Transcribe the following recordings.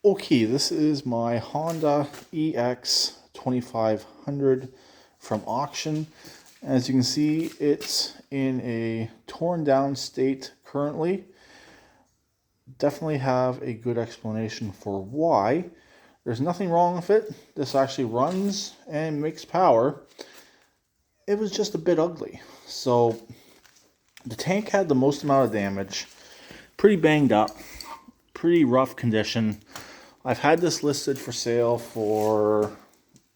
Okay, this is my Honda EX2500 from auction. As you can see, it's in a torn down state currently. Definitely have a good explanation for why. There's nothing wrong with it. This actually runs and makes power. It was just a bit ugly. So the tank had the most amount of damage, pretty banged up, pretty rough condition. I've had this listed for sale for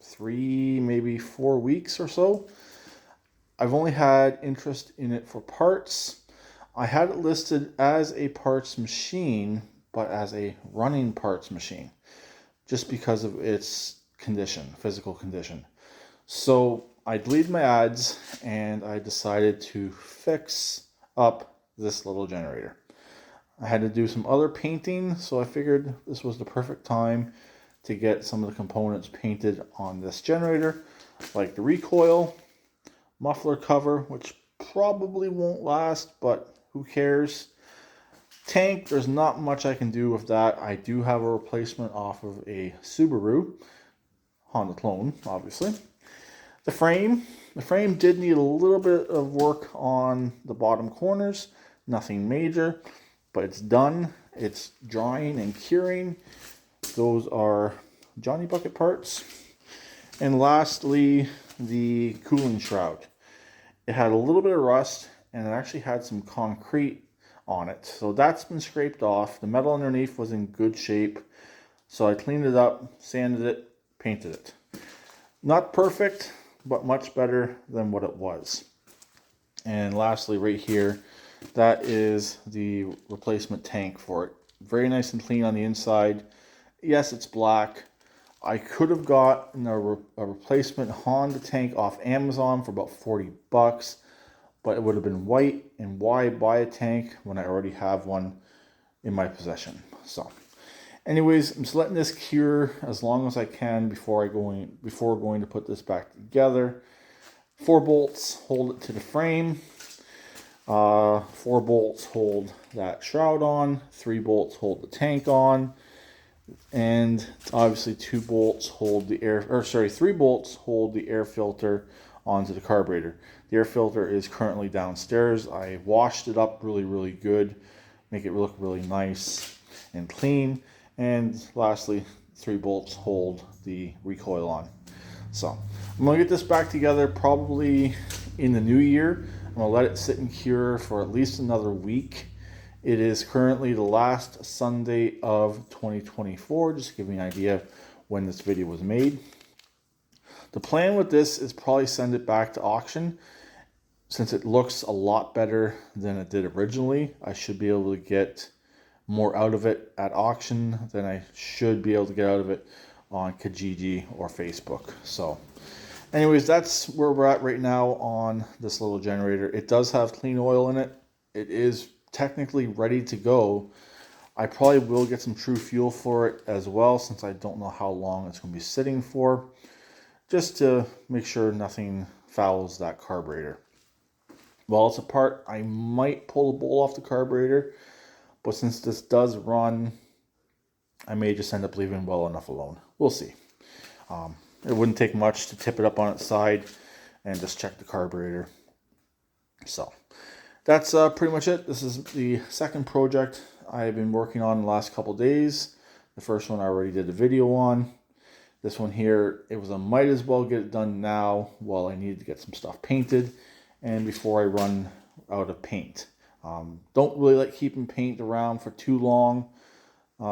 3, maybe 4 weeks or so. I've only had interest in it for parts. I had it listed as a parts machine, but as a running parts machine, just because of its condition, physical condition. So I deleted my ads and I decided to fix up this little generator. I had to do some other painting, so I figured this was the perfect time to get some of the components painted on this generator, like the recoil, muffler cover, which probably won't last, but who cares. Tank, there's not much I can do with that. I do have a replacement off of a Subaru, Honda clone, obviously. The frame did need a little bit of work on the bottom corners, nothing major. But it's done. It's drying and curing. Those are Johnny Bucket parts. And lastly, the cooling shroud. It had a little bit of rust and it actually had some concrete on it. So that's been scraped off. The metal underneath was in good shape. So I cleaned it up, sanded it, painted it. Not perfect, but much better than what it was. And lastly, right here, that is the replacement tank for it. Very nice and clean on the inside. Yes, it's black. I could have gotten a replacement Honda tank off Amazon for about 40 bucks, but it would have been white, and why buy a tank when I already have one in my possession? So anyways, I'm just letting this cure as long as I can before going to put this back together. 4 bolts hold it to the frame. 4 bolts hold that shroud on, 3 bolts hold the tank on, and obviously 3 bolts hold the air filter onto the carburetor. The air filter is currently downstairs. I washed it up really good, make it look really nice and clean. And lastly, 3 bolts hold the recoil on. So I'm gonna get this back together probably in the new year. I'm going to let it sit and cure for at least another week. It is currently the last Sunday of 2024, just to give you an idea when this video was made. The plan with this is probably send it back to auction. Since it looks a lot better than it did originally, I should be able to get more out of it at auction than I should be able to get out of it on Kijiji or Facebook. So anyways, that's where we're at right now on this little generator. It does have clean oil in it. It is technically ready to go. I probably will get some True Fuel for it as well, since I don't know how long it's going to be sitting for, just to make sure nothing fouls that carburetor. While it's apart, I might pull the bowl off the carburetor, but since this does run, I may just end up leaving well enough alone. We'll see. It wouldn't take much to tip it up on its side and just check the carburetor. So that's pretty much it. This is the second project I've been working on the last couple days. The first one I already did a video on. This one here, it was a might as well get it done now while I needed to get some stuff painted and before I run out of paint. Don't really like keeping paint around for too long.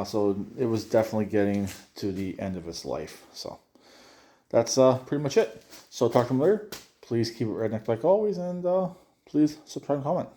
So it was definitely getting to the end of its life. So that's pretty much it. So talk to them later. Please keep it redneck like always, and please subscribe and comment.